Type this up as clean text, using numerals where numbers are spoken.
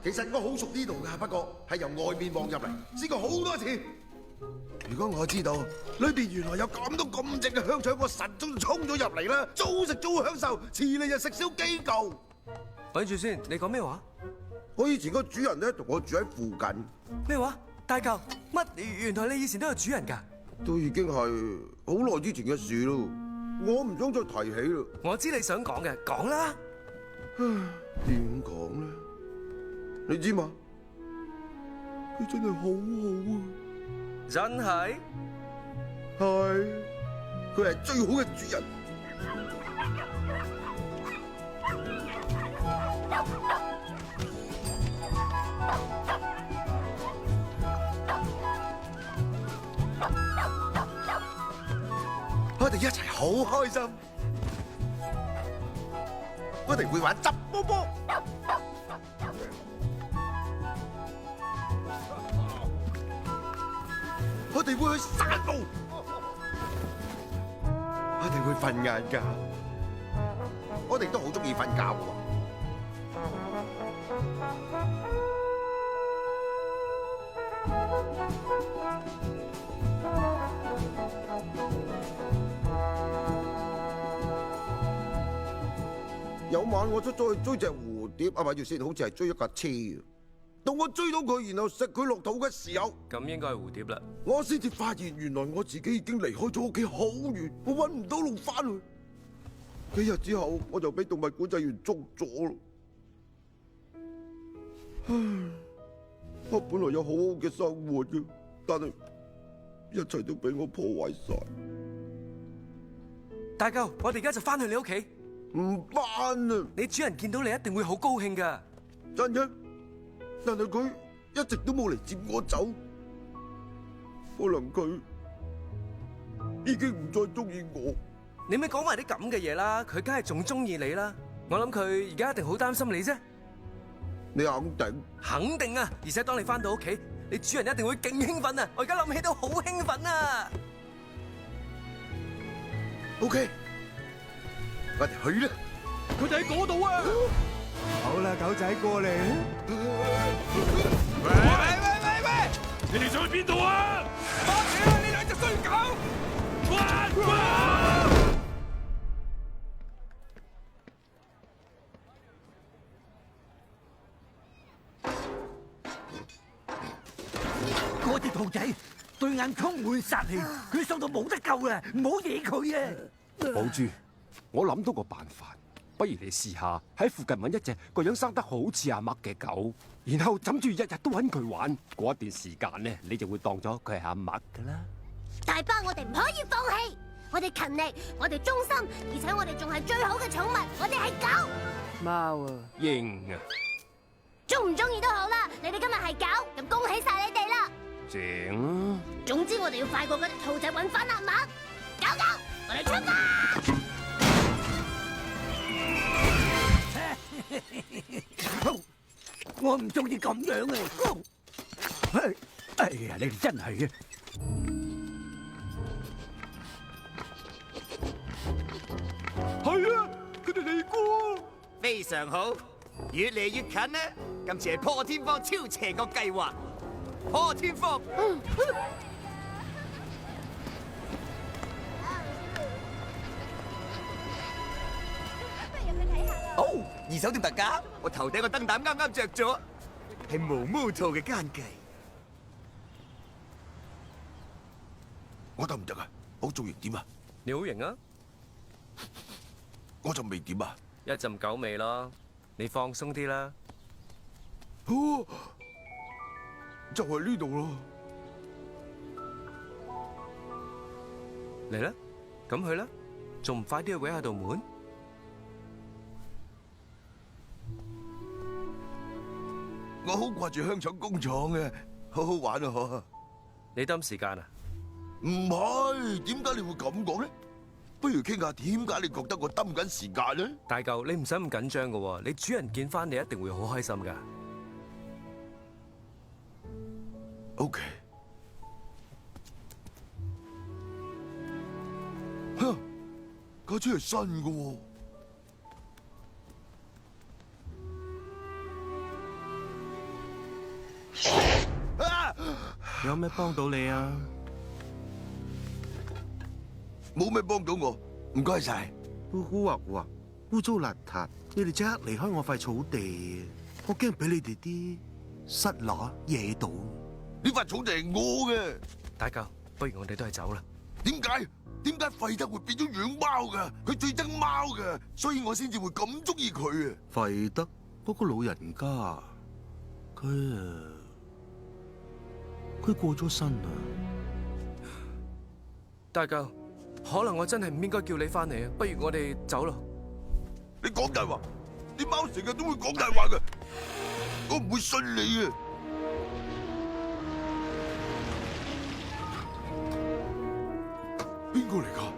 其實我好熟呢度㗎，不過係由外面望入嚟，試過好多次。如果我知道裏邊原來有咁多咁正嘅香腸，我晨早就衝咗入嚟啦，早食早享受，遲嚟就食少幾嚿。咪住先，你講咩話？我以前個主人咧同我住喺附近。咩話？大嚿乜？原來你以前都有主人㗎？都已經係好耐之前嘅事咯，我唔想再提起啦。我知你想講嘅，講啦。點講咧？你知嘛？佢真係好好啊！真係？係，佢係最好嘅主人。我哋一齊好開心，我哋會玩執波波，我哋會去散步，我哋會瞓晏覺，我哋都好中意瞓覺喎。有晚我出咗去追隻蝴蝶，咪住先，好似係追一架車。到我追到佢，然後食佢落肚嘅時候，咁應該係蝴蝶啦。我先至發現原來我自己已經離開咗屋企好遠，我搵唔到路翻去。幾日之後，我就俾動物管制員捉咗咯。唉，我本來有好好嘅生活嘅，但係一切都俾我破壞晒。大嚿，我哋而家就翻去你屋企。唔翻啊！你主人見到你一定會好高興㗎。真嘅，但係佢一直都冇嚟接我走，可能佢已經唔再中意我。你咪講埋啲咁嘅嘢啦，佢梗係仲中意你啦。我諗佢而家一定好擔心你啫。你肯定？肯定啊！而且當你翻到屋企，你主人一定會勁興奮啊！我而家諗起都好興奮啊！OK。我哋去啦！佢哋喺嗰度啊！好啦，狗仔過嚟。喂！你哋想去邊度啊？放住啊！呢兩隻衰狗！嗰隻兔仔對眼充滿殺氣，佢瘦到冇得救啦！唔好惹佢啊！寶珠。我諗到個辦法，不如你試下喺附近揾一隻個樣生得好似阿麥嘅狗，然後枕住日日都揾佢玩，嗰一段時間呢，你就會當咗佢係阿麥噶啦。大巴，我哋唔可以放棄，我哋勤力，我哋忠心，而且我哋仲係最好嘅寵物，我哋係狗。貓啊，鷹啊，中唔中意都好啦，你哋今日係狗，咁恭喜晒你哋啦。正。總之我哋要快過嗰隻兔仔揾翻阿麥。狗狗，我哋出發！我唔中意咁樣啊！哎呀，你哋真係啊！係啊，佢哋嚟過。非常好，越嚟越近啦！今次係破天荒超邪惡計劃，破天荒。哦，二手店特價，我頭頂個燈膽啱啱着咗，係毛毛兔嘅奸計。我得唔得啊？好造型點啊？你好型啊！我就未點啊？一陣狗味咯，你放鬆啲啦。哦，就係呢度咯。嚟啦，咁去啦，仲唔快啲去搵下道門？我好掛住香腸工廠啊，好好玩啊！嗬，你抌時間啊？唔係，點解你會咁講咧？不如傾下點解你覺得我抌緊時間咧？大嚿，你唔使咁緊張噶，你主人見翻你一定會好開心噶。OK。哼，架車係新嘅喎。啊！有咩幫到你啊？冇咩幫到我，唔該晒。烏烏畫污糟邋遢，你哋即刻離開我塊草地，我驚俾你哋啲虱乸惹到。呢塊草地係我嘅，大舅，不如我哋都係走啦。點解？點解費德會變咗養貓噶？佢最憎貓噶，所以我先至會咁中意佢啊！費德嗰個老人家，佢過咗身啦。大舅，可能我真係唔應該叫你翻嚟啊，不如我哋走咯。你講大話，啲貓成日都會講大話噶，我唔會信你啊！邊個嚟噶？